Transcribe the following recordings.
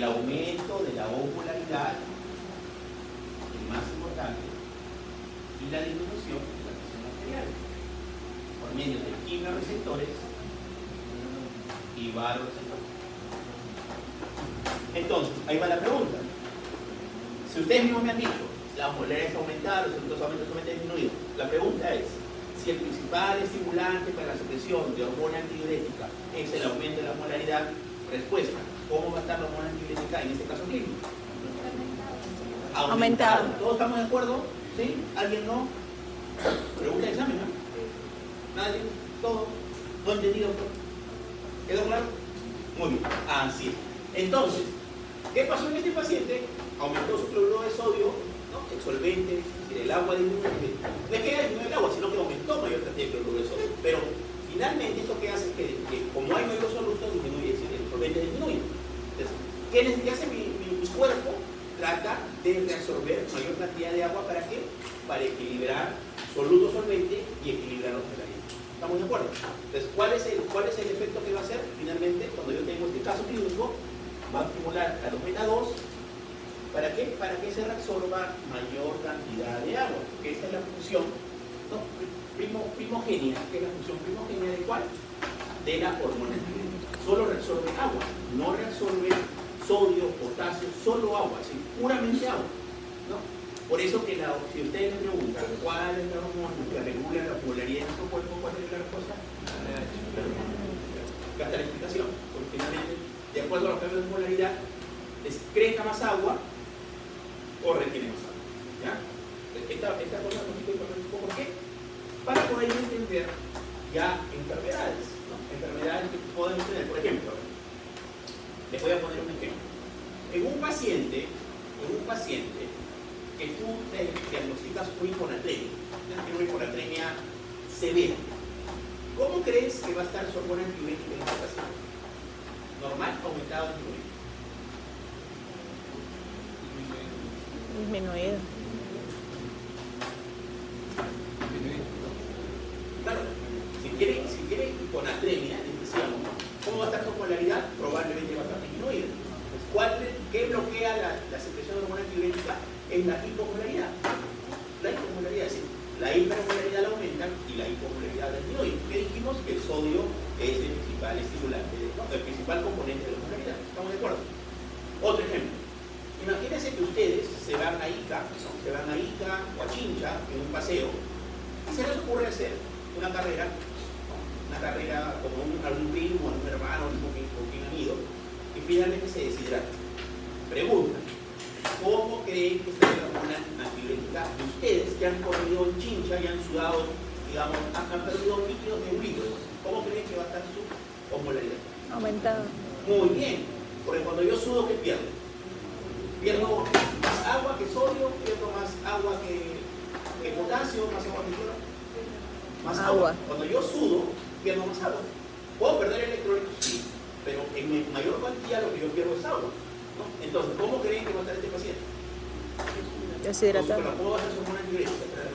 el aumento de la osmolaridad, el más importante, y la disminución de la presión arterial por medio de quimioreceptores y varoreceptores. Entonces, ahí va la pregunta. Si ustedes mismos me han dicho, la osmolaridad es aumentada, los efectos aumentan disminuido, la pregunta es, si el principal estimulante para la secreción de hormona antidiurética es el aumento de la osmolaridad, respuesta, ¿cómo va a estar la hormona antidiurética en este caso clínico? Aumentado. ¿Todos estamos de acuerdo? ¿Sí? ¿Alguien no? Pregunta de examen, ¿no? ¿Nadie? ¿Todo? ¿No entendido? ¿Quedó claro? Muy bien. Así es. Entonces, ¿qué pasó en este paciente? Aumentó su cloruro de sodio, ¿no? El solvente, es decir, el agua disminuye. No es que disminuye el agua, sino que aumentó mayor cantidad de cloruro de sodio. Pero finalmente esto que hace es que como hay mayor soluto, disminuye, es decir, el solvente disminuye. Entonces, ¿qué hace mi cuerpo? Trata de reabsorber mayor cantidad de agua. ¿Para qué? Para equilibrar soluto solvente y equilibrar osmolaridad. ¿Estamos de acuerdo? Entonces, ¿cuál es el efecto que va a hacer? Finalmente, cuando yo tengo este caso clínico, va a estimular a los beta 2. ¿Para qué? Para que se reabsorba mayor cantidad de agua. Porque esta es la función, ¿no? Primogénea. ¿Qué es la función primogénea de cuál? De la hormona antidiurética. Solo reabsorbe agua, no reabsorbe sodio, potasio, solo agua, es decir, puramente agua, ¿no? Por eso que si ustedes me preguntan cuál es la hormona que regula la polaridad en nuestro cuerpo, ¿cuál es la respuesta? Acá está la explicación, porque finalmente, de acuerdo a los cambios de polaridad, excreta más agua o retiene más agua, ¿ya? Esta cosa ¿por qué? Para poder entender ya enfermedades, ¿no? Enfermedades que podemos tener, por ejemplo, les voy a poner un ejemplo. En un paciente que tú diagnosticas una hiponatremia severa, ¿cómo crees que va a estar su hormona antidiurética en ese paciente? ¿Normal, aumentado o disminuido? Disminuido. Claro, si quiere hiponatremia, decíamos, ¿cómo va a estar su polaridad? Probablemente va a estar disminuida. ¿Qué bloquea la secreción de hormona antidiurética? Es la hipomolaridad. La hipomolaridad, es decir, la hipermolaridad la aumenta y la hipomolaridad la disminuye. ¿Qué dijimos? Que el sodio es el principal estimulante, ¿no? El principal componente de la osmolaridad. ¿Estamos de acuerdo? Otro ejemplo. Imagínense que ustedes se van a Ica, ¿no? Se van a Ica o a Chincha en un paseo y se les ocurre hacer una carrera, ¿no? Una carrera como algún primo, algún hermano, con quien han ido, y finalmente se deshidratan. Pregunta, ¿cómo creen que está la hormona antidiurética de ustedes que han corrido en Chincha y han sudado, digamos, han perdido líquidos de un litro? ¿Cómo creen que va a estar su osmolaridad? Aumentado. Muy bien, porque cuando yo sudo, ¿qué pierdo? Pierdo más agua que sodio, pierdo más agua que potasio, más agua que cloro. Más agua. Cuando yo sudo, pierdo más agua. ¿Puedo perder electrolitos? Sí, pero en mayor cantidad lo que yo pierdo es agua, ¿no? Entonces, ¿cómo creen que va a estar este paciente? Deshidratado. ¿Pero puedo hacer su hormona antidiurética?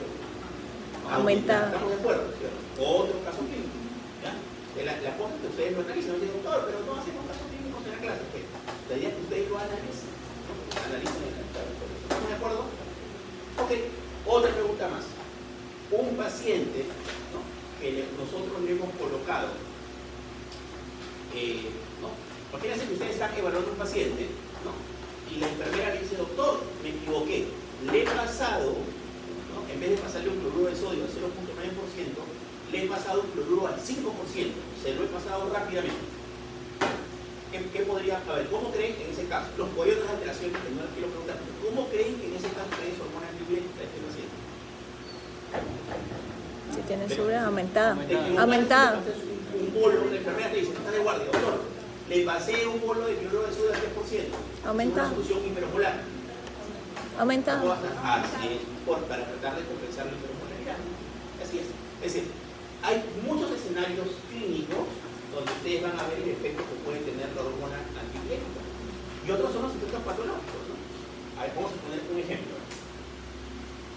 Aumentada. ¿Estamos de acuerdo? ¿Cierto? Otro caso clínico, ¿ya? La cosa que ustedes lo analicen, no dicen, doctor, pero no hacemos casos clínicos en la clase. La idea es que ustedes lo analicen, ¿no? Analicen el caso. ¿Estamos de acuerdo? Ok, otra pregunta más. Un paciente, ¿no? Que nosotros le hemos colocado, ¿no? Imagínense que ustedes están evaluando un paciente, ¿no? Y la enfermera le dice, doctor, me equivoqué, le he pasado, ¿no? En vez de pasarle un cloruro de sodio al 0.9%, le he pasado un cloruro al 5%, se lo he pasado rápidamente. ¿Qué podría haber? ¿Cómo creen que en ese caso, hay otras alteraciones que no les quiero preguntar, ¿cómo creen que en ese caso trae su hormona antidiurética este paciente? Si tiene sobra, aumentada. Aumentada. Aumentada. Un bolo, la enfermera te dice, está de guardia, doctor, le pasé un bolo de cloruro de sodio al 3%. Aumentada. Es una solución hipermolar. Aumentada. Así es, para tratar de compensar la hipermolaridad. Así es. Es decir, hay muchos escenarios clínicos donde ustedes van a ver el efecto que puede tener la hormona antidiurética. Y otros son los efectos patológicos, ¿no? A ver, vamos a poner un ejemplo.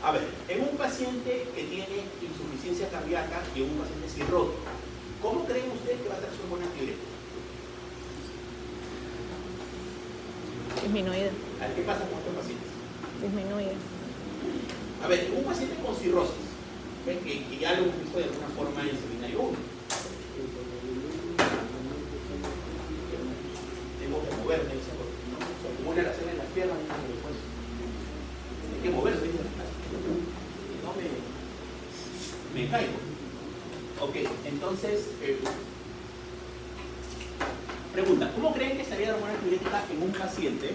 A ver, en un paciente que tiene insuficiencia cardíaca y un paciente cirrótico, ¿cómo creen ustedes que va a estar su hormona antidiurética? Disminuida. A ver, ¿qué pasa con estos pacientes? Disminuida. A ver, un paciente con cirrosis, ¿ven? Que ya lo hemos visto de alguna forma en seminario 1. Tengo que moverme, dice, porque no se acumula la cena en las piernas, y después hay que moverse, dice, y no me caigo. Ok, entonces, pregunta, ¿cómo creen que estaría la hormona antidiurética en un paciente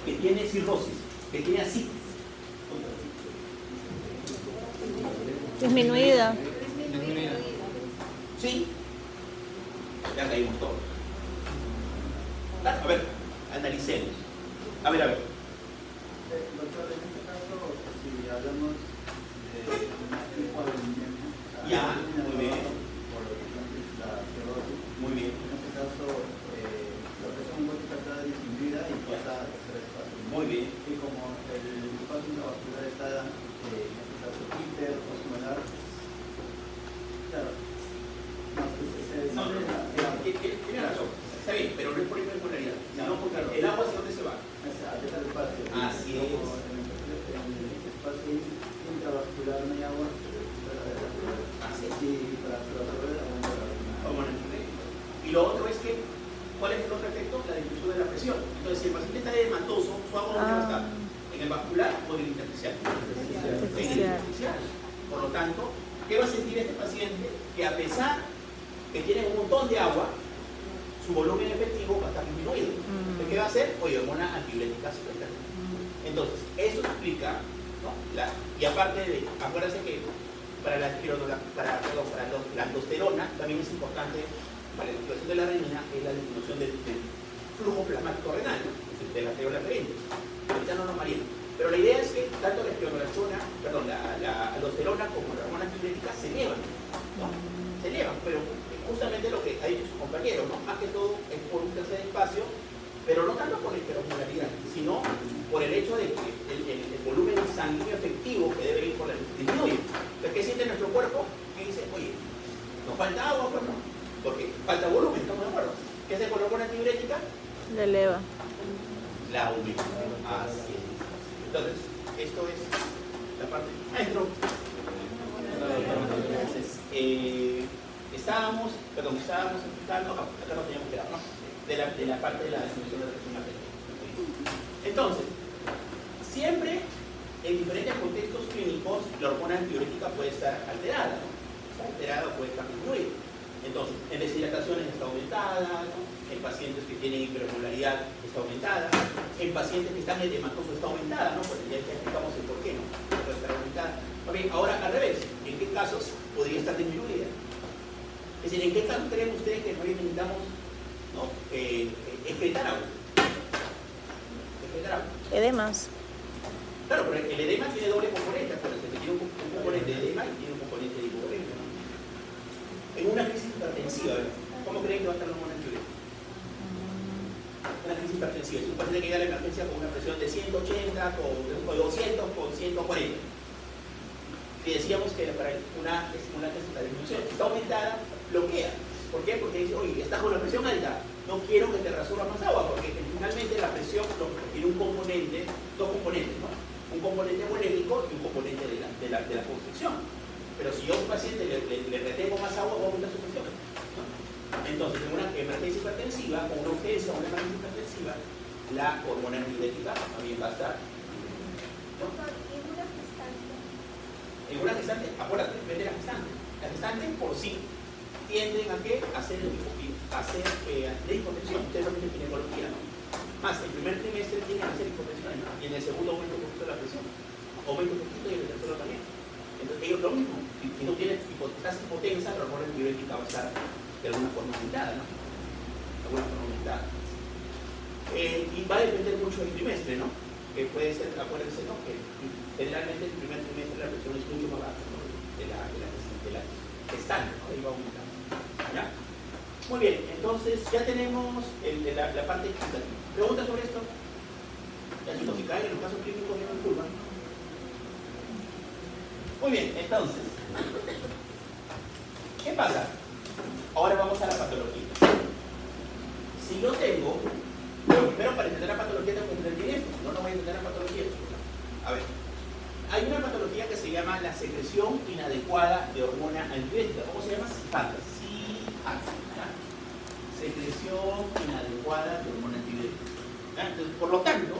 que tiene cirrosis, que tiene ascitis? Disminuida. ¿Sí? Ya caímos todos. A ver, analicemos. A ver. Doctor, en este caso, si hablamos de una tipo de alimento, Ya, muy bien. por lo que es la cirrosis, Muy bien. en este caso, la presión gótica está disminuida y pasa a tercer espacio. Muy bien. Y como el espacio intravascular está, en este caso, hiperosmolar, claro, más que se No, tiene razón. Está bien, pero no es por hiperpolaridad, sino porque el agua hacia dónde se va. a tercer espacio. Así es. Como en el espacio intravascular no hay agua, Así es. y para absorber la Hormona antidiurética. Y lo otro es que, ¿cuál es el otro efecto? La disminución de la presión. Entonces, si el paciente está edematoso, ¿su agua dónde va a estar? ¿En el vascular o en el intersticial? En el intersticial. Por lo tanto, ¿qué va a sentir este paciente? Que a pesar que tiene un montón de agua, su volumen efectivo va a estar disminuido. Entonces, ¿qué va a hacer? Oye, hormona antidiurética secretaria. Entonces, eso explica, ¿no? Y aparte de, acuérdense que para la aldosterona también es importante, para la situación de la renina, es la disminución del flujo plasmático renal, ¿no? Es decir, de la arteriola ferente. Ahorita no nos marina. Pero la idea es que tanto la aldosterona como la hormona antidiurética se elevan, ¿no? Se elevan, pero justamente lo que ha dicho su compañero, ¿no? Más que todo es por un tercer espacio, pero no tanto por la hiperosmolaridad, sino por el hecho de que el volumen sanguíneo efectivo que debe ir por la disminuye. Entonces, ¿qué siente nuestro cuerpo? Que dice, oye, ¿nos falta agua? Pues no, porque falta volumen, ¿estamos de acuerdo? ¿Qué hace con la hormona antidiurética? La eleva. La aumenta. Así es. Entonces, esto es la parte. Maestro. Entonces, estábamos explicando, acá no teníamos que dar, ¿no? De la parte de la disminución de la presión arterial. Entonces, siempre en diferentes contextos clínicos la hormona antidiurética puede estar alterada, ¿no? Está alterada o puede estar disminuida. Entonces, en deshidrataciones está aumentada, ¿no? En pacientes que tienen hiperosmolaridad está aumentada, en pacientes que están edematosos está aumentada, ¿no? Porque ya explicamos el por qué, ¿no? Puede estar aumentada. Bien, ahora al revés, ¿en qué casos podría estar disminuida? Es decir, ¿en qué casos creen ustedes que no necesitamos, ¿no? Excretar agua? Excretar agua. Edemas. Claro, pero el edema tiene doble componente, acuérdense, que tiene un componente de edema y tiene un componente de hipovolemia, ¿no? En una crisis hipertensiva, ¿cómo creen que va a estar la hormona antidiurética? Una crisis hipertensiva, es un paciente que llega a la emergencia con una presión de 180, con 200, con 140. Y decíamos que para una disminución está aumentada, bloquea. ¿Por qué? Porque dice, oye, estás con la presión alta, no quiero que te resuelva más agua, porque finalmente la presión tiene un componente, dos componentes, ¿no? Un componente molémico y un componente de la constricción. Pero si yo a un paciente le retengo más agua, va a aumentar su presión, ¿no? Entonces, en una emergencia hipertensiva, con una urgencia o una emergencia hipertensiva, la hormona antidiurética también va a estar, ¿no? En una gestante, acuérdate, depende de la gestante. Las gestantes por sí tienden a ¿qué? A hacer de hipotensión. Ustedes saben de ginecología, ¿no? Más, el primer trimestre tienen que hacer hipotensión, ¿no? Y en el segundo aumenta un poquito la presión. Aumenta un poquito y en el tercero también. Entonces, ellos lo mismo. Si no tienes estás hipotensa, la hormona antidiurética va a estar de alguna forma aumentada, ¿no? De alguna forma aumentada. Y va a depender mucho del trimestre, ¿no? Que puede ser, acuérdense, ¿no? Que generalmente el primer trimestre la presión es mucho más baja, ¿no? de la gestante, ¿no? Ahí va aumentando. ¿Ya? Muy bien, entonces ya tenemos la parte explicativa. ¿Preguntas sobre esto? La sintoxicaria en los casos clínicos de la curva. Muy bien, entonces, ¿qué pasa? Ahora vamos a la patología. Si yo tengo Pero primero, para entender la patología tengo que entender bien esto, no voy a entender la patología. A ver, hay una patología que se llama la secreción inadecuada de hormona antidiurética. ¿Cómo se llama? CIHAT. Secreción inadecuada de hormona antidiurética. Entonces, por lo tanto,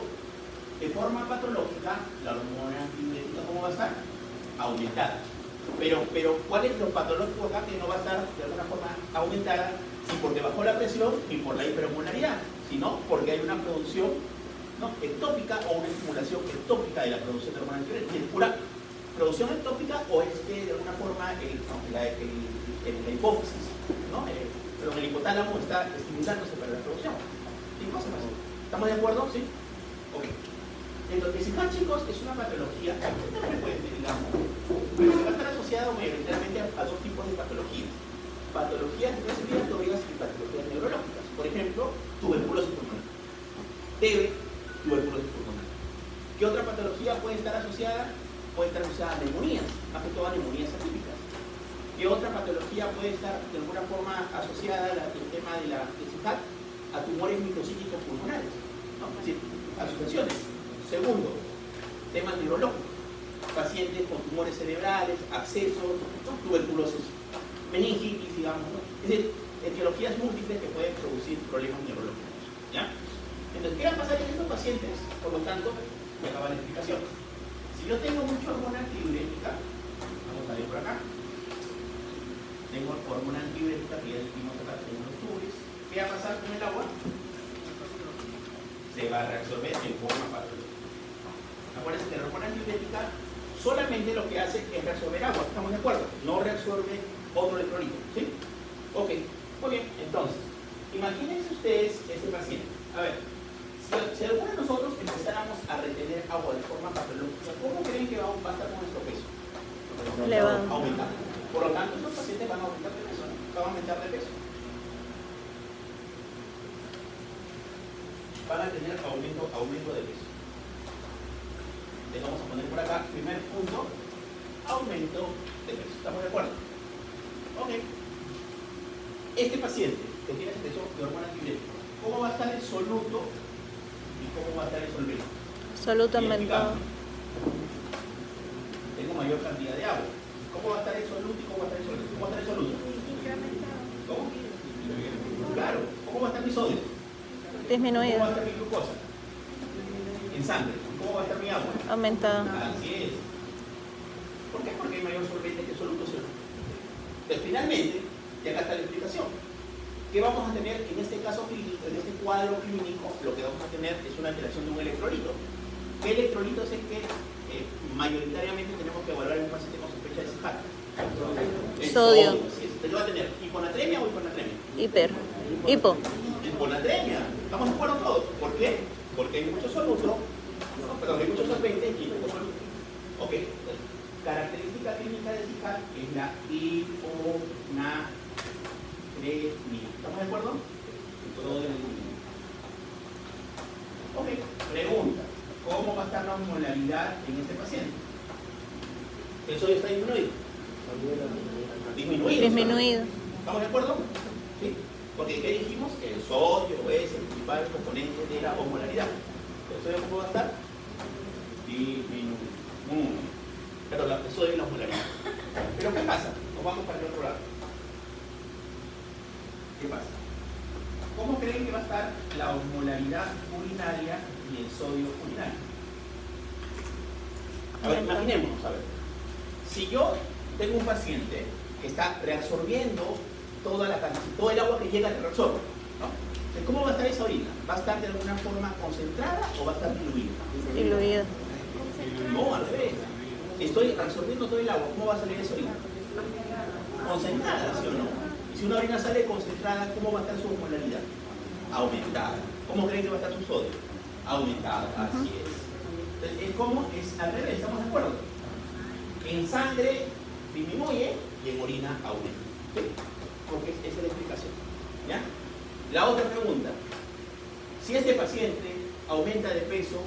de forma patológica, la hormona antidiurética, ¿cómo va a estar? Aumentada. Pero ¿cuál es lo patológico acá? Que no va a estar de alguna forma aumentada ni porque bajó la presión ni por la hiperhormonalidad, sino porque hay una producción, ¿no?, ectópica o una estimulación ectópica de la producción de hormona antidiurética. ¿Es pura producción ectópica o es que de alguna forma la hipófisis, ¿no?, pero el hipotálamo está estimulándose para la producción? ¿Sí? ¿Cómo se pasa? ¿Estamos de acuerdo? ¿Sí? Ok. Entonces, CIHAT, chicos, es una patología bastante frecuente, digamos, pero que va a estar asociada mayoritariamente a dos tipos de patologías. Patologías respiratorias y patologías neurológicas. Por ejemplo, tuberculosis pulmonar. TB, tuberculosis pulmonar. ¿Qué otra patología puede estar asociada? Puede estar asociada a neumonías, más que todo a neumonías atípicas. ¿Qué otra patología puede estar de alguna forma asociada al tema de la CIHAT? A tumores microcíticos pulmonares, ¿no? Es decir, asociaciones. Segundo, temas neurológicos. Pacientes con tumores cerebrales, abscesos, ¿no?, tuberculosis, meningitis, digamos, ¿no? Es decir, etiologías múltiples que pueden producir problemas neurológicos, ¿ya? Entonces, ¿qué va a pasar en estos pacientes? Por lo tanto, me acaba la explicación. Si yo tengo mucha hormona antidiurética, vamos a ver por acá. Tengo hormona antidiurética que ya dijimos acá, tengo los tubos. ¿Qué va a pasar con el agua? Se va a reabsorber en forma patológica. Acuérdense que la hormona antidiurética solamente lo que hace es reabsorber agua, ¿estamos de acuerdo? No reabsorbe otro electrolito, ¿sí? Ok, muy bien. Entonces, imagínense ustedes este paciente. A ver, si alguno de nosotros empezáramos a retener agua de forma patológica, ¿cómo creen que va a estar con nuestro peso? Elevado. Aumentar. Por lo tanto, estos pacientes van a aumentar de peso, ¿no? Van a aumentar de peso. Van a tener aumento de peso. Le vamos a poner por acá, primer punto, aumento de peso. ¿Estamos de acuerdo? Ok. Este paciente que tiene expresión de hormona antidiurética, ¿cómo va a estar el soluto y cómo va a estar el solvente? Soluto aumentado. Tengo mayor cantidad de agua. ¿Cómo va a estar el soluto y cómo va a estar el solvente? ¿Cómo va a estar el soluto? ¿Cómo? Claro. ¿Cómo va a estar mi sodio? Disminuido. ¿Cómo va a estar mi glucosa? En sangre. ¿Cómo va a estar mi agua? Aumentado. Así es. ¿Por qué? Porque hay mayor solvente que soluto. Entonces, finalmente, y acá está la explicación. ¿Qué vamos a tener en este caso clínico, en este cuadro clínico? Lo que vamos a tener es una alteración de un electrolito. ¿Qué electrolito es el que mayoritariamente tenemos que evaluar en un paciente con sospecha de CIHAT? Sodio. Sí, usted va a tener hiponatremia o hiponatremia. Hipo. Hiponatremia. ¿Estamos de acuerdo todos? ¿Por qué? Porque hay mucho soluto, hay mucho solvente y poco soluto. Ok. Característica clínica de CIHAT es la hiponatremia. ¿Estamos de acuerdo? Ok. Pregunta. ¿Cómo va a estar la osmolaridad en este paciente? ¿El sodio está disminuido? Disminuido. ¿Estamos de acuerdo? ¿Sí? Porque ¿qué dijimos? Que el sodio es el principal componente de la osmolaridad. ¿El sodio cómo va a estar? Disminuido. Pero el sodio y la osmolaridad. ¿Pero qué pasa? Nos vamos para el otro lado. ¿Qué pasa? ¿Cómo creen que va a estar la osmolaridad urinaria y el sodio urinario? A ver, imaginémonos, a ver. Si yo tengo un paciente que está reabsorbiendo todo el agua que llega al reabsorbe, ¿no? Entonces, ¿cómo va a estar esa orina? ¿Va a estar de alguna forma concentrada o va a estar diluida? Diluido. No, al revés. Si estoy reabsorbiendo todo el agua, ¿cómo va a salir esa orina? Concentrada, ¿sí o no? Y si una orina sale concentrada, ¿cómo va a estar su osmolaridad? Aumentada. ¿Cómo creen que va a estar su sodio? Aumentada, así es. Entonces, es como es al revés, ¿estamos de acuerdo? En sangre disminuye y en orina aumenta. ¿Sí? Porque esa es la explicación. ¿Ya? La otra pregunta. Si este paciente aumenta de peso,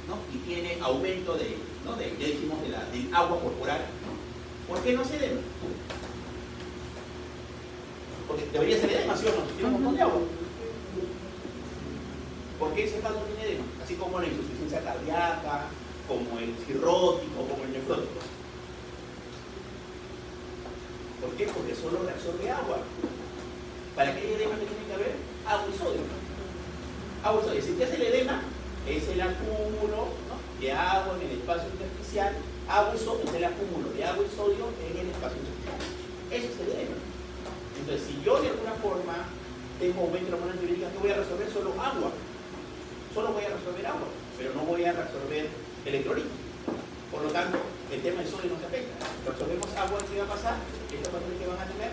¿no?, y tiene aumento de, ¿no?, ya dijimos, del agua corporal, ¿no?, ¿por qué no se edema? Porque debería ser edema, ¿sí o no? Tiene un montón de agua. porque ese caso no tiene edema, así como la insuficiencia cardíaca, como el cirrótico, como el nefrótico. ¿Por qué? Porque solo reabsorbe agua. ¿Para qué edema que tiene que haber? Agua y sodio. Agua y sodio. Si ¿qué es el edema? Es el acúmulo, ¿no?, de agua en el espacio intersticial. Agua y sodio es el acúmulo de agua y sodio en el espacio intersticial. Eso es el edema. Entonces, si yo de alguna forma tengo aumento de la hormona antibiótica, ¿qué voy a resolver? Solo agua. Solo voy a resolver agua, pero no voy a resolver electrolitos. Por lo tanto, el tema del sodio no se afecta. Resolvemos agua, ¿qué va a pasar? Estos patrones que van a tener,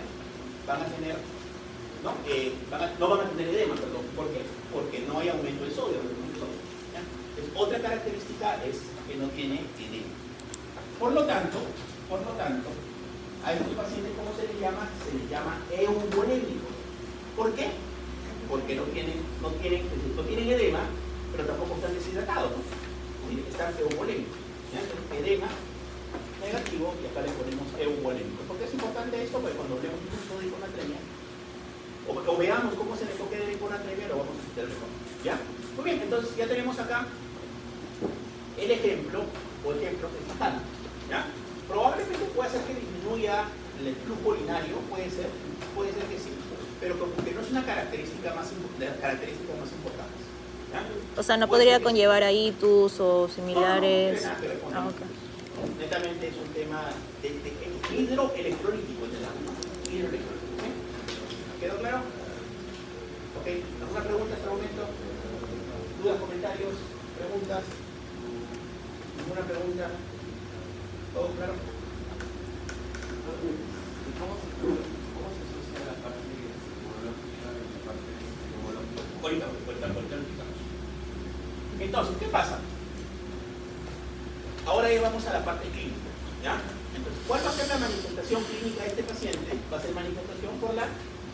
¿no? No van a tener edema, perdón. ¿Por qué? Porque no hay aumento de sodio. ¿Ya? Entonces, otra característica es que no tiene edema. Por lo tanto, a estos pacientes, ¿cómo se les llama? Se les llama eubolémicos. ¿Por qué? Porque no tienen edema, pero tampoco están deshidratados, ¿no? Están eubolémicos. Entonces, edema negativo, y acá le ponemos eubolémico. ¿Por qué es importante esto? Porque cuando hablemos incluso de hiponatremia, o veamos cómo se le enfoque de la hiponatremia, lo vamos a entender mejor. ¿Ya? Muy bien, entonces ya tenemos acá el ejemplo, o ejemplos de Fijano. ¿Ya? Probablemente puede ser que disminuya el flujo urinario, puede ser que sí, pero que no es una característica más importante. ¿Ya? O sea, no podría conllevar a ictus o similares. No, tiene nada que ver con Ah, eso. ok. Netamente es un tema de hidroelectrolítico, hidroelectrolítico. ¿Sí? ¿Quedó claro? Ok, ¿alguna pregunta hasta el momento? ¿Dudas, comentarios, preguntas? ¿Ninguna pregunta? ¿Todo claro? ¿Cómo se asocia la parte inmunológica y la parte neurológica? Ahorita lo explicamos. Entonces, ¿qué pasa? Ahora ya vamos a la parte clínica, ¿ya? Entonces, ¿cuál va a ser la manifestación clínica de este paciente? Va a ser manifestación por la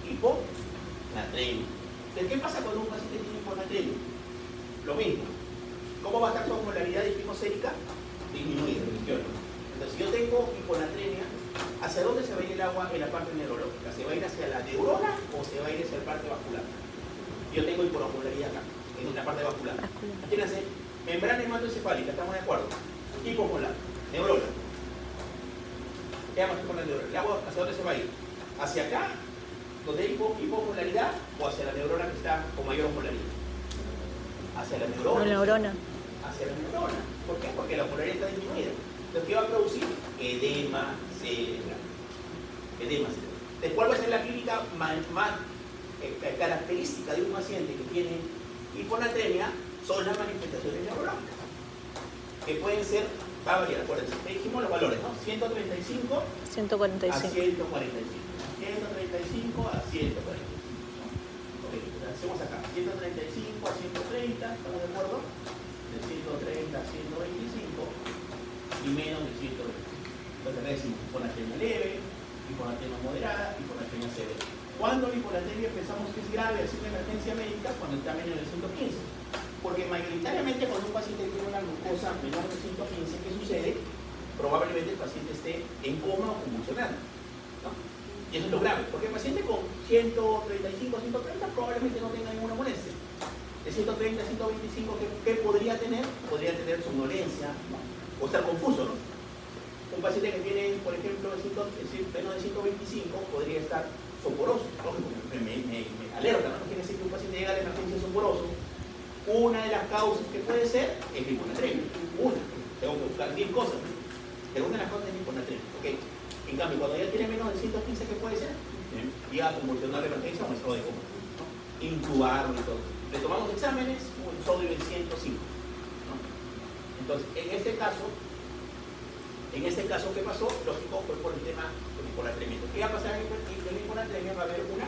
hiponatremia. Entonces, ¿qué pasa cuando un paciente tiene hiponatremia? Lo mismo. ¿Cómo va a estar su osmolaridad hipnosérica? Disminuida. Entonces, si yo tengo hiponatremia, ¿hacia dónde se va a ir el agua en la parte neurológica? ¿Se va a ir hacia la neurona o se va a ir hacia la parte vascular? Yo tengo hipoosmolaridad acá, en la parte vascular. Imagínense, membrana hematoencefálica, ¿estamos de acuerdo? Hiposmolar, neurona. ¿Qué vamos a hacer con la neurona? ¿El agua hacia dónde se va a ir? ¿Hacia acá, donde hay hiposmolaridad, o hacia la neurona que está con mayor osmolaridad? Hacia la neurona. La neurona. Hacia la neurona. ¿Por qué? Porque la osmolaridad está disminuida. Entonces, ¿qué va a producir? Edema cerebral. Edema cerebral. ¿De cuál va a ser la clínica más característica de un paciente que tiene hiponatremia? Son las manifestaciones neurológicas, que pueden ser, va a variar, acuérdense, dijimos los valores, ¿no? 135 a 145. 145. 135 a 145. Ok, hacemos acá, 135 a 130, ¿estamos de acuerdo? De 130 a 125 y menos de 120. Entonces acá decimos hiponatremia leve, hiponatremia moderada, hiponatremia severa. ¿Cuándo la hiponatremia pensamos que es grave, así una emergencia médica? Cuando está menor de 115. Porque mayoritariamente cuando un paciente tiene una glucosa menor de 115, ¿qué sucede? Probablemente el paciente esté en coma o convulsionando, ¿no? Y eso es lo grave, porque el paciente con 135 130 probablemente no tenga ninguna molestia. De 130 a 125, ¿qué podría tener? Podría tener somnolencia, ¿no? O estar confuso, ¿no? Un paciente que tiene, por ejemplo, menos de 125 podría estar soporoso. Me alerta, ¿no? Imagínense que un paciente llega a la emergencia soporoso. Una de las causas que puede ser es la hiponatremia. Una. Tengo que buscar 10 cosas, ¿no? Pero una de las causas es la hiponatremia. ¿Okay? En cambio, cuando ya tiene menos de 115, ¿qué puede ser? Llega a convulsionar la emergencia o un estado de coma, ¿no? Intubarlo y todo. Le tomamos exámenes, un sodio en 105, ¿no? Entonces, en este caso, ¿qué pasó? Lógico, fue por el tema del hiponatremia. ¿Qué va a pasar en la hiponatremia? Va a haber una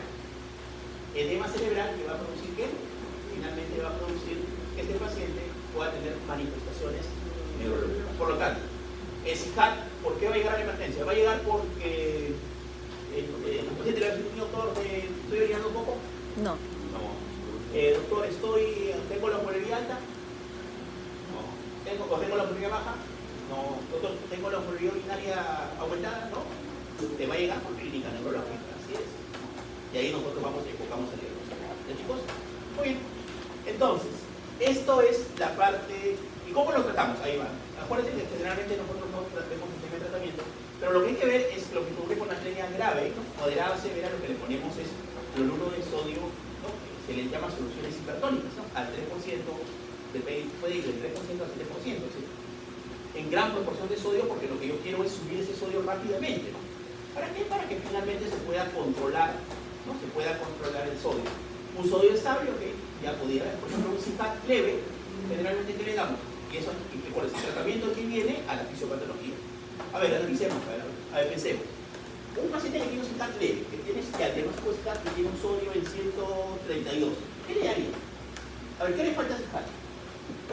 edema cerebral que va a producir ¿qué? Finalmente va a producir que este paciente pueda tener manifestaciones neurológicas. Por lo tanto, el CIJAT, ¿por qué va a llegar a la emergencia? Va a llegar porque el paciente le va a decir, doctor, ¿estoy orinando un poco? No. No. Doctor, ¿tengo la osmolaridad alta? No. ¿Tengo la osmolaridad baja? No. Doctor, ¿tengo la osmolaridad urinaria aumentada? No. Te va a llegar por clínica neurológica, así es. Y ahí nosotros enfocamos el diagnóstico. ¿Ya, chicos? Muy bien. Entonces, sólido es la parte... ¿Y cómo lo tratamos? Ahí va. Acuérdense que generalmente nosotros no vemos el tema de tratamiento, pero lo que hay que ver es lo que ocurre con anemia grave, ¿no? Moderada, severa, lo que le ponemos es cloruro de sodio, ¿no? Se le llama soluciones hipertónicas, ¿no? Al 3%, puede ir del 3% al 7%, ¿sí? En gran proporción de sodio, porque lo que yo quiero es subir ese sodio rápidamente, ¿no? ¿Para qué? Para que finalmente se pueda controlar, ¿no? Se pueda controlar el sodio. Un sodio estable, que ya pudiera, por ejemplo, un CIPAC leve, generalmente ¿qué le damos? Y eso, ¿cuál es el tratamiento que viene a la fisiopatología? A ver, analicemos, a ver, pensemos. Un paciente que tiene un CIPAC leve, que tiene ya diagnóstico de CIPAC, que tiene un sodio en 132, ¿qué le haría? A ver, ¿qué le falta a CIPAC?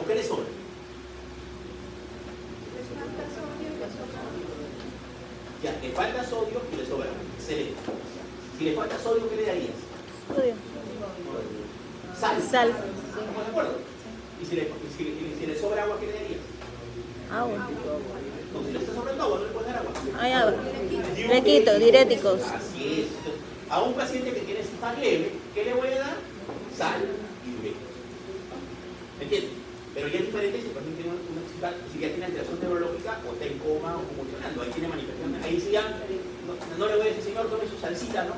¿O qué le sobra? Ya, le falta sodio y le sobra. Excelente. Si le falta sodio, ¿qué le darías? Sodio. Sal. Sal. ¿Estamos de acuerdo? Y si le sobra agua, ¿qué le darías? Agua. No, si le está sobrando agua, no le puedes dar agua. Hay agua. Le quito, diuréticos. Así es. A un paciente que tiene CIPAC leve, ¿qué le voy a dar? Sal y diuréticos. ¿Me entiendes? Pero ya es diferente si el paciente tiene una CIPAC, si ya tiene alteración neurológica o está en coma o convulsionando. Ahí tiene manifestaciones. Ahí sí ya, no le voy a decir, señor, tome su salsita, ¿no?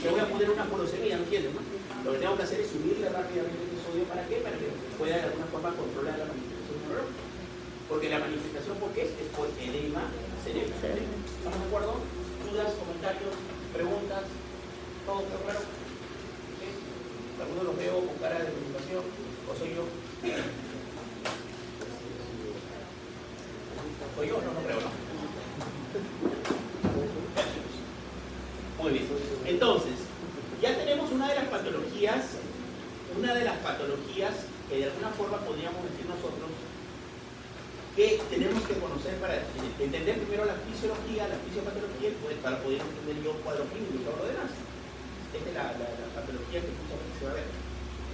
Le voy a poner una furosemida, ¿no entiendes? ¿No? Lo que tengo que hacer es subirle rápidamente el sodio. ¿Para qué? Para que pueda de alguna forma controlar la manifestación neurológica. Porque la manifestación, ¿por qué es? Es por edema cerebral. ¿Estamos de acuerdo? ¿Dudas, comentarios, preguntas? ¿Todo claro? ¿Sí? ¿Algunos los veo con cara de preocupación? ¿O soy yo? ¿Soy yo? No creo, ¿no? Muy bien. Entonces, ya tenemos una de las patologías que de alguna forma podríamos decir nosotros que tenemos que conocer para entender primero la fisiología, la fisiopatología, para poder entender yo cuadro clínico y todo lo demás. Esta es la patología que justamente se va a ver.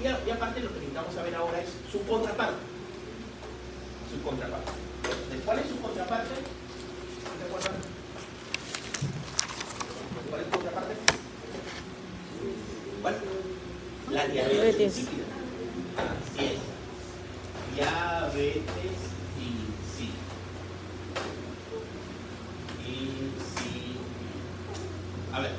Y aparte lo que necesitamos saber ahora es su contraparte. Su contraparte. Entonces, ¿cuál es su contraparte? ¿No se acuerdan? ¿Cuál es su contraparte? ¿Cuál? La diabetes insípida. Así es. Diabetes insípida. A ver.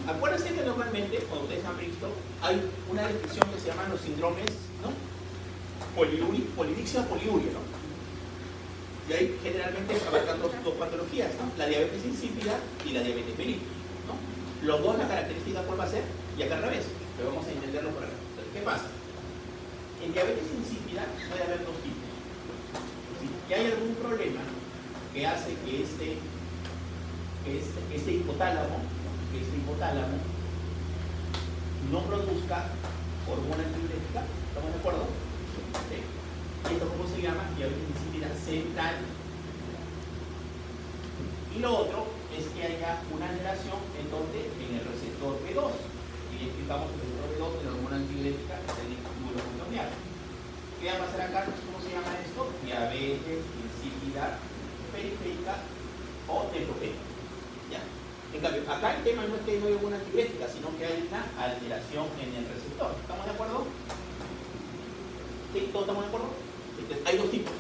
Acuérdense que normalmente, cuando ustedes han visto, hay una descripción que se llaman los síndromes, ¿no? Polidixia o poliuria, ¿no? Y ahí generalmente abarcan dos patologías, ¿no? La diabetes insípida y la diabetes mellitus, ¿no? Los dos, la característica cuál va a ser, y acá al revés, pero vamos a entenderlo por acá. Entonces, ¿qué pasa? En diabetes insípida puede haber dos tipos. Si hay algún problema que hace que este hipotálamo no produzca hormona antidiurética, ¿estamos de acuerdo? ¿Sí? ¿Y esto cómo se llama? Diabetes insípida central. Y lo otro es que haya una alteración en el receptor B2. Y explicamos que el receptor B2 de la hormona antidiurética es el estímulo mitochondrial. ¿Qué va a pasar acá? ¿Cómo se llama esto? Diabetes insípida periférica o nefropénica. ¿Ya? En cambio, acá el tema no es que no hay hormona antidiurética, sino que hay una alteración en el receptor. ¿Estamos de acuerdo? ¿Sí? ¿Todos estamos de acuerdo? Entonces, hay dos tipos.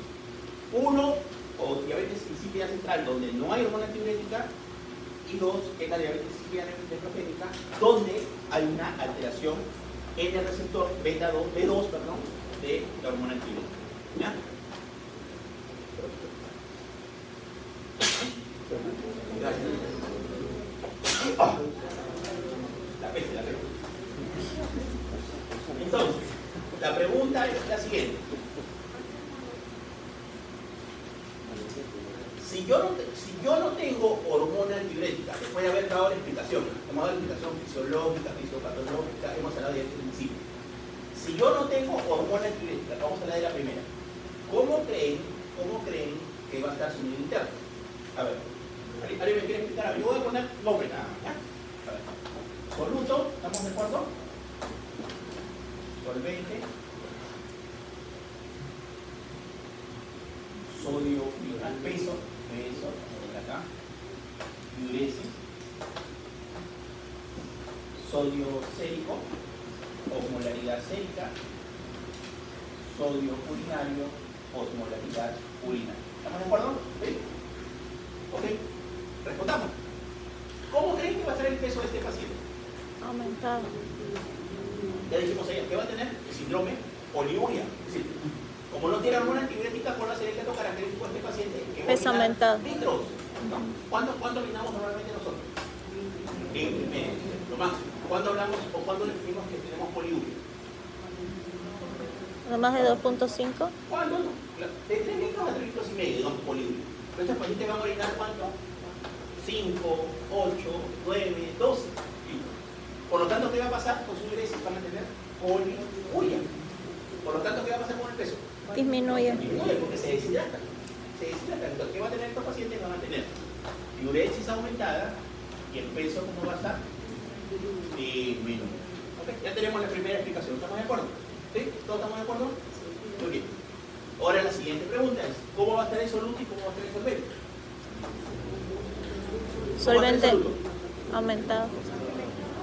Uno, o diabetes insípida central, donde no hay hormona antidiurética, y dos, que es la diabetes insípida nefropénica, donde hay una alteración en el receptor B2, de la hormona antidiurética. ¿Ya? Gracias. La peste. Entonces, la pregunta es la siguiente. Si yo no tengo hormona antidiurética, después de haber dado la explicación, hemos dado la explicación fisiológica, fisiopatológica, hemos hablado de este principio. Si yo no tengo hormona antidiurética, vamos a hablar de la primera. ¿Cómo creen que va a estar su nivel interno? A ver, ¿alguien me quiere explicar algo? Yo voy a poner nombre nada más, ¿ya? A ver. Soluto, ¿estamos de acuerdo? Solvente. Sodio, peso, acá. Diuresis. Sodio sérico, osmolaridad sérica. sodio urinario, osmolaridad urinaria. ¿Estamos de acuerdo? ¿Sí? Ok, respondamos. ¿Cómo creen que va a estar el peso de este paciente? Aumentado. Ya dijimos ayer que va a tener el síndrome poliuria. Es decir, como no tiene hormona antibiótica, ¿cuál va a ser el dato característico de este paciente? Que va a Peso orinar aumentado. litros. ¿No? ¿Cuánto orinamos normalmente nosotros? Lo máximo. ¿Cuándo hablamos o cuándo definimos que tenemos poliuria? ¿No más de 2.5? ¿Cuándo no? De 3 litros a 3 litros y medio, digamos, poliuria. Pero estos pacientes van a orinar ¿cuánto? 5, 8, 9, 12 litros. Por lo tanto, ¿qué va a pasar con su uresis? Van a tener poliuria. Por lo tanto, ¿qué va a pasar con el peso? Disminuye. Disminuye porque se deshidratan. Se deshidratan. Entonces, ¿qué va a tener estos pacientes? Van a tener diuresis aumentada y el peso, ¿cómo va a estar? Disminuye. ¿Okay? Ya tenemos la primera explicación. ¿Estamos de acuerdo? ¿Sí? ¿Todos estamos de acuerdo? Muy bien. Ahora la siguiente pregunta es, ¿cómo va a estar el soluto y cómo va a estar el solvente? Solvente aumentado.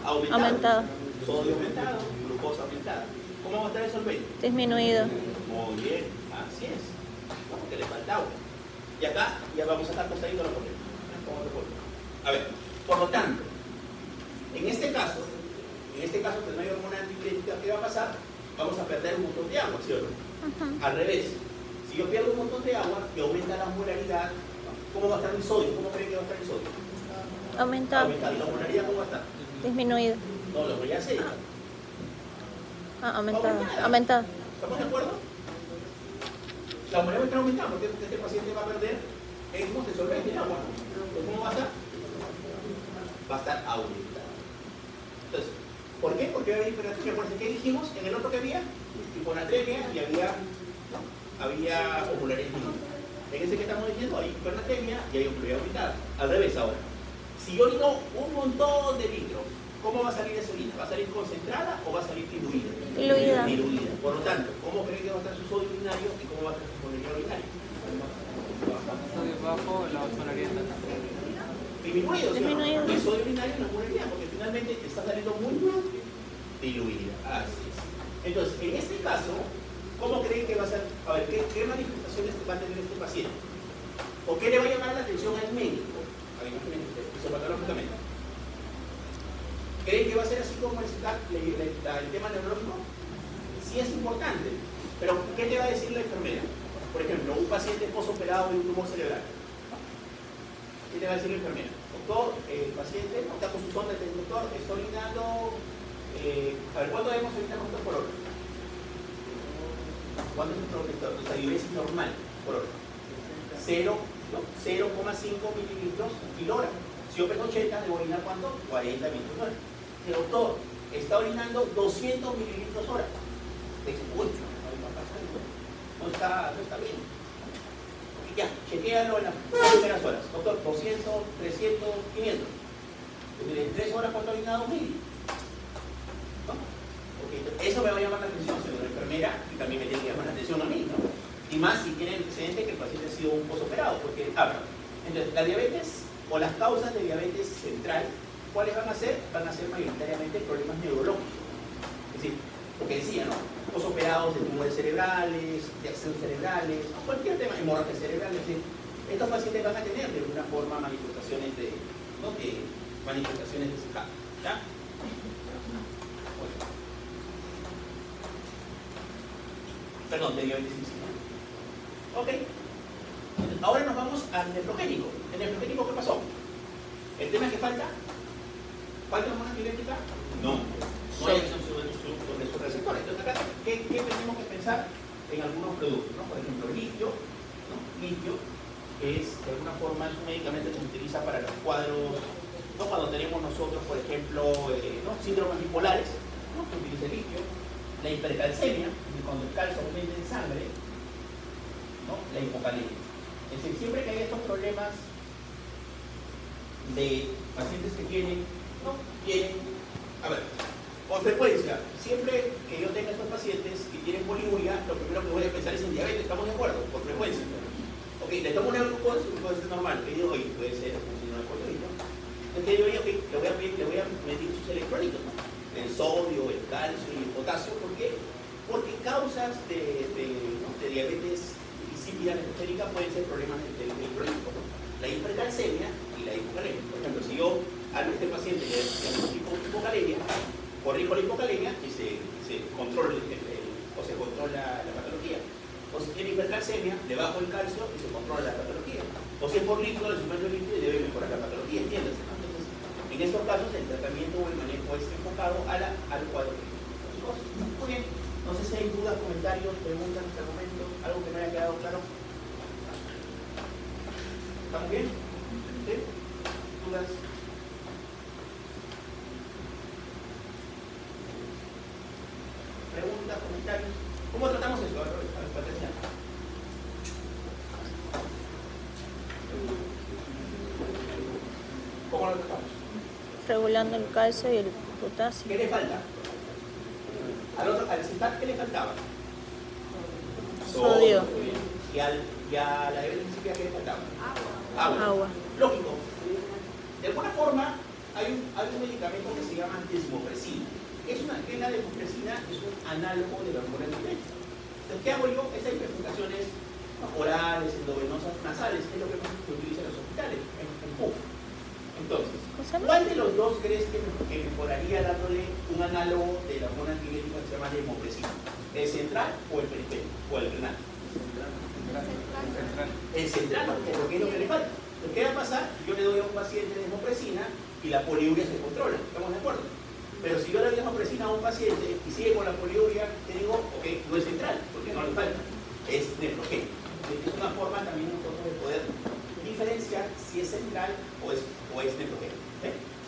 Aumentado. Sodio aumentado, glucosa aumentada. ¿Cómo va a estar el solvente? Disminuido. Muy bien, así es. Como que le falta agua. Y acá ya vamos a estar costadito la corriente. A ver, por lo tanto, en este caso que no hay hormona antipirética, ¿qué va a pasar? Vamos a perder un montón de agua, ¿sí o no? Al revés, si yo pierdo un montón de agua y aumenta la osmolaridad, ¿cómo va a estar mi sodio? ¿Cómo creen que va a estar mi sodio? Aumentado. Aumentado. ¿Y la osmolaridad cómo va a estar? Disminuido. No, la osmolaridad se deja. Aumentado. Aumentado. ¿Estamos de acuerdo? La osmolaridad va a estar aumentada porque este paciente va a perder el solvente, el agua. Entonces, ¿cómo va a estar? Va a estar aumentada. Entonces, ¿por qué? Porque va a haber hipernatremia. Por ¿qué dijimos? En el otro que había hiponatremia y había osmolaridad disminuida. En ese que estamos diciendo hay hipernatremia y hay osmolaridad aumentada. Al revés ahora. Si yo orino un montón de litros, ¿cómo va a salir esa orina? ¿Va a salir concentrada o va a salir diluida? Diluida. Diluida. Por lo tanto, ¿cómo creen que va a estar su sodio urinario y cómo va a estar su osmolaridad urinaria? Sodio bajo, la osmolaridad alta. Disminuido, ¿sí? Disminuido. El sodio urinario no es osmolaridad porque finalmente está saliendo muy diluida. Así es. Entonces, en este caso, ¿cómo creen que va a ser? A ver, ¿qué manifestaciones va a tener este paciente? ¿O qué le va a llamar la atención al médico? A ver, imagínense ustedes, fisiopatológicamente. ¿Creen que va a ser así como el tema neurológico? Sí es importante, pero ¿qué te va a decir la enfermera? Por ejemplo, un paciente posoperado de un tumor cerebral. ¿Qué te va a decir la enfermera? Doctor, el paciente está con su sonda del doctor, está orinando. A ver, ¿cuánto debemos orinar nosotros por hora? ¿Cuánto es el protector? O sea, diuresis normal por hora. 0,5 mililitros por hora. Si yo peso 80, debo orinar ¿cuánto? 40 mililitros hora. El doctor está orinando 200 mililitros hora. Te dice, uy, no está bien. Y ya, chequéalo en las primeras horas. Doctor, 200, 300, 500. En 3 horas, ¿cuánto ha orinado? 1000. ¿No? Okay, eso me va a llamar la atención, señora enfermera, y también me tiene que llamar la atención a mí, ¿no? Y más si tiene el antecedente que el paciente ha sido un posoperado, porque, entonces, la diabetes o las causas de diabetes central, ¿cuáles van a ser? Van a ser mayoritariamente problemas neurológicos. Es decir, lo que decía, ¿no? Posoperados de tumores cerebrales, de accesos cerebrales, cualquier tema, hemorragia cerebral, es decir, estos pacientes van a tener de alguna forma manifestaciones de ese caso, ¿ya? Perdón, de diabetes insípida. Ok. Ahora nos vamos al nefrogénico. ¿El nefrogénico qué pasó? El tema es que falta hormona antibiótica. No hay acción sobre su receptor. Entonces acá, ¿qué tenemos que pensar en algunos productos? ¿No? Por ejemplo, litio, ¿no? Litio es, de alguna forma, es un medicamento que se utiliza para los cuadros, ¿no? Cuando tenemos nosotros, por ejemplo, ¿no? síndromes bipolares, ¿no? Que utiliza el litio. La hipercalcemia, cuando el calcio aumenta en sangre, ¿no? La hipocalemia. Es decir, siempre que hay estos problemas de pacientes que tienen, a ver, con frecuencia, siempre que yo tenga estos pacientes que tienen poliuria, lo primero que voy a pensar es en diabetes, ¿estamos de acuerdo? Por frecuencia. Ok, le tomo una glucosa, puede ser normal, que digo, oye, puede ser un síndrome poliúrico. Entonces yo digo, ok, le voy a medir sus electrolitos, ¿no? El sodio, el calcio y el potasio, ¿por qué? Porque causas de diabetes insípida nefrogénica pueden ser problemas del crónico, ¿no? La hipercalcemia y la hipocalemia. Por ejemplo, si yo a este paciente le diagnostico hipocalemia, corrijo la hipocalemia y se controla la patología. O si tiene hipercalcemia, le bajo el calcio y se controla la patología. O si es por líquido, le suspendo el líquido y debe mejorar la patología, ¿entiendes? Entonces, en estos casos, el tratamiento o el manejo es enfocado al cuadro clínico. Muy bien. No sé si hay dudas, comentarios, preguntas hasta el momento, algo que me haya quedado claro. ¿Estamos bien? ¿Sí? ¿Dudas? ¿Preguntas, comentarios? ¿Cómo tratamos esto? A ver, Patricia. ¿Cómo lo tratamos? Regulando el calcio y el potasio. ¿Qué le falta? Al citar, ¿qué le faltaba? Sodio. ¿Y a la diabetes insípida qué le faltaba? Agua. Lógico. De alguna forma, hay un medicamento que se llama desmopresina. ¿Qué es la desmopresina? Es un análogo de la hormona tiroides. Entonces, ¿qué hago yo? Esas hiperfiltraciones orales, endovenosas, nasales, que es lo que se utiliza en los hospitales, en PUC. Entonces, ¿cuál de los dos crees que mejoraría dándole un análogo de la hormona antibiótica que se llama desmopresina? ¿El central o el periférico? ¿O el renal? El central, porque es lo que le falta. Entonces, ¿qué va a pasar? Yo le doy a un paciente desmopresina y la poliuria se controla. ¿Estamos de acuerdo? Pero si yo le doy desmopresina a un paciente y sigue con la poliuria, te digo, ok, no es central, porque no le falta, es nefrogénico. Es una forma también nosotros de poder diferenciar si es central o es nefrogénico,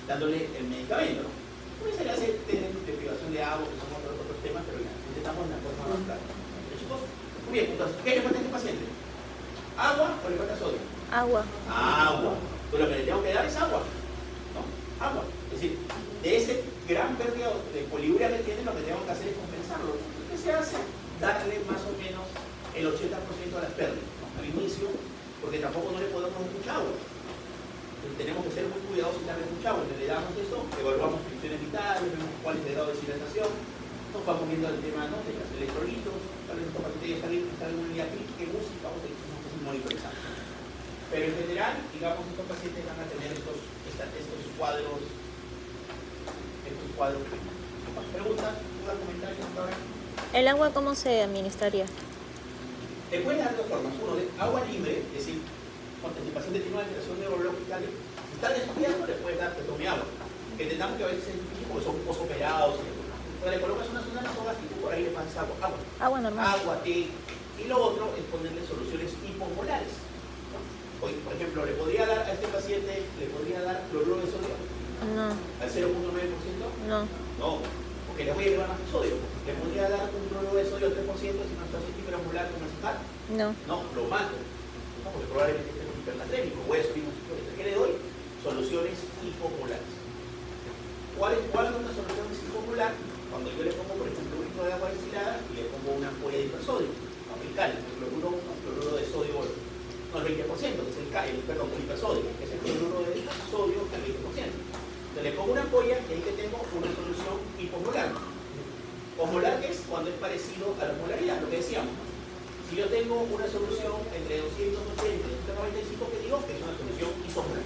dándole el medicamento, ¿no? Pues se le hace de privación de agua, que son otros temas, pero ya, intentamos de una forma más clara. Chicos, muy bien, entonces, ¿qué le falta a este paciente? ¿Agua o le falta sodio? Agua. Agua. Pues lo que le tengo que dar es agua, ¿no? Agua. Es decir, de ese gran pérdida de poliuria que tiene, lo que tengo que hacer es compensarlo. ¿Qué se hace? Darle más o menos el 80% de las pérdidas, ¿no? Al inicio, porque tampoco no le podemos dar mucha agua. Entonces, tenemos que ser muy cuidadosos y darle mucha agua. Le damos esto, evaluamos funciones vitales, vemos cuál es el grado de deshidratación, nos vamos viendo el tema, ¿no?, de los electrolitos, tal vez nuestro paciente está en una unidad crítica y música, vamos a ir monitorizando. Pero en general, digamos, estos pacientes van a tener estos cuadros. ¿Preguntas? ¿Dudas? ¿Comentarios hasta ahora? ¿El agua cómo se administraría? Te puedes dar dos formas. Uno, de agua libre, es decir, cuando el paciente tiene una alteración neurológica, si está desviando, le puedes dar que tome agua. Que entendamos que a veces es difícil porque son posoperados. Entonces le colocas una zona de las hojas y tú por ahí le pasas agua. Agua normal. Agua, té. Y lo otro es ponerle soluciones hipomolares, ¿no? Hoy, por ejemplo, le podría dar a este paciente, cloruro de sodio. No. ¿Al 0.9%? No. No, porque le voy a llevar más sodio. ¿Le podría dar un cloruro de sodio al 3% si no está hipermolar como el citar? No. No, lo mato. No, porque probablemente esté hipernatrémico. Voy a subir más sodio. ¿Qué le doy? Soluciones hipomolares. ¿Cuál es una solución hipomolar? Cuando yo le pongo, por ejemplo, un litro de agua destilada y le pongo una ampolla de hipersodio. Aplicar el cloruro de sodio, no el 20%, que es el hipersodio, que es el cloruro de sodio al 20%. Entonces le pongo una ampolla y ahí que tengo una solución hipomolar. Osmolar es cuando es parecido a la osmolaridad, lo que decíamos. Si yo tengo una solución entre 280 y 295, que digo que es una solución isomolar.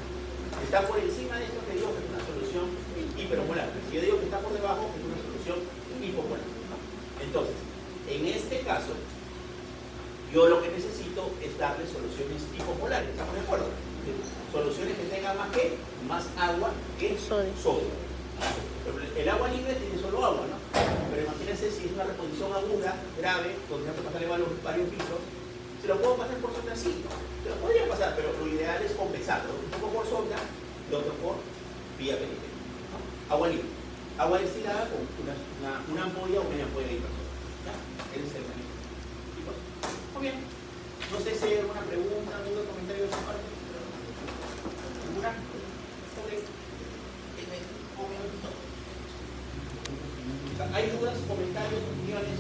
Está por encima de esto, que digo que es una solución hipermolar. Si yo digo que está por debajo, es una solución hipomolar. Entonces, en este caso, yo lo que necesito es darle soluciones hipomolares. ¿Estamos de acuerdo? Soluciones que tengan más agua que sodio. El agua libre tiene solo agua, ¿no? Pero imagínense si es una reposición aguda, grave, donde tengo que pasarle varios pisos, se lo puedo pasar por sonda, sí. Se lo podría pasar, pero lo ideal es compensarlo. Un poco por sonda y otro por vía periférica, ¿no? Agua libre. Agua destilada con una ampolla o media ampolla de hipersodio. Ese es el mecanismo. Muy bien. No sé si hay alguna pregunta, duda, comentario de esa parte. ¿Alguna? ¿Hay dudas, comentarios, opiniones?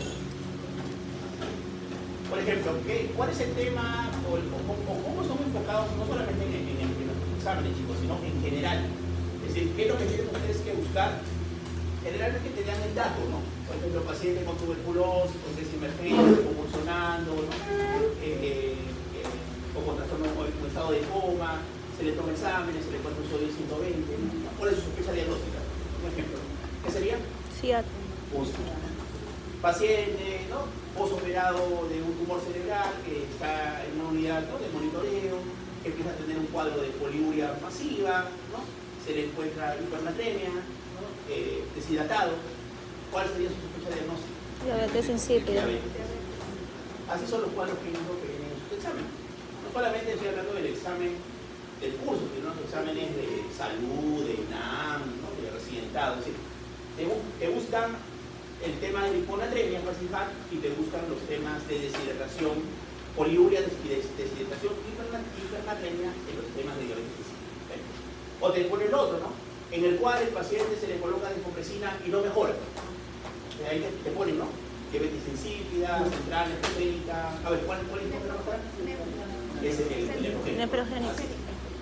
Por ejemplo, ¿cuál es el tema o cómo son enfocados no solamente en los exámenes, chicos, sino en general? Es decir, ¿qué es lo que tienen ustedes que buscar generalmente te dan el dato, ¿no? Por ejemplo, paciente con tuberculosis, con crisis emergente, convulsionando, ¿no? O con trastorno o estado de coma, se le toma exámenes, se le encuentra un sodio 120, ¿no? ¿Cuál es su sospecha diagnóstica? Un ejemplo. ¿Qué sería? Ciato. Paciente, ¿no? Posoperado de un tumor cerebral que está en una unidad, ¿no?, de monitoreo, que empieza a tener un cuadro de poliuria masiva, ¿no? Se le encuentra hipernatremia, ¿no? Deshidratado. ¿Cuál sería su sospecha diagnóstica? Diabetes insípida. Diabetes. Así son los cuadros clínicos que vienen en su examen. No solamente estoy hablando del examen del curso, sino los exámenes de salud, de INAM, ¿no?, de residentado. Es decir, te buscan el tema de hiponatremia, y te buscan los temas de deshidratación, poliuria, deshidratación, hipernatremia en los temas de diabetes insípida. O te ponen otro, ¿no? En el cual el paciente se le coloca descompresina y no mejora. Ahí te ponen, ¿no? Diabetes insípida, central, nefrogénica. A ver, ¿cuál es el que no mejora? Es el Nefrogénica.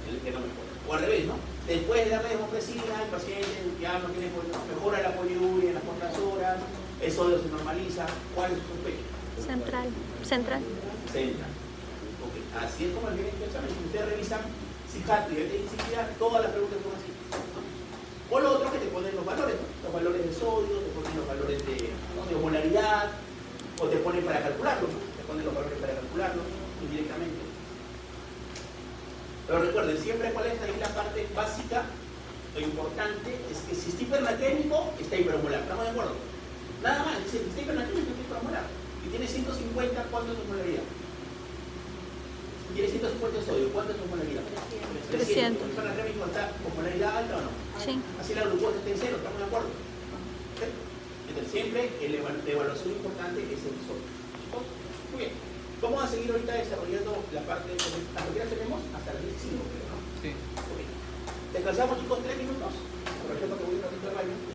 el que no mejora. O al revés, ¿no? Después de darle descompresina, el paciente ya no tiene, no, mejora la poliuria en las pocas horas, el sodio se normaliza. ¿Cuál es su sospecha? Central. Central. Okay. Así es como viene el examen. Si ustedes revisan CICAT, diabetes insípida, todas las preguntas son así, ¿no? O lo otro que te ponen los valores, ¿no? Los valores de sodio, te ponen los valores de, ¿no?, de osmolaridad, o te ponen para calcularlos, ¿no? Te ponen los valores para calcularlos indirectamente. Pero recuerden, siempre cuál es ahí la parte básica, lo importante es que si está hipernatrémico, está hipermolar. ¿Estamos de acuerdo? Nada más, si está hipernatrémico, está hipermolar. Y tiene 150, ¿cuánto es su osmolaridad? Tiene 150 de sodio, ¿cuánto es su osmolaridad? 300. ¿El hipernatrémico está osmolaridad alta o no? Sí. Así la glucosa está en cero, ¿estamos de acuerdo? ¿Sí? Entonces siempre la evaluación importante es el sodio. Muy bien. Vamos a seguir ahorita desarrollando la parte de... ¿Hasta qué hora tenemos? Hasta las 15, creo, ¿no? Sí. Ok. Descansamos, chicos, 3 minutos. Por ejemplo, que voy a ir a baño.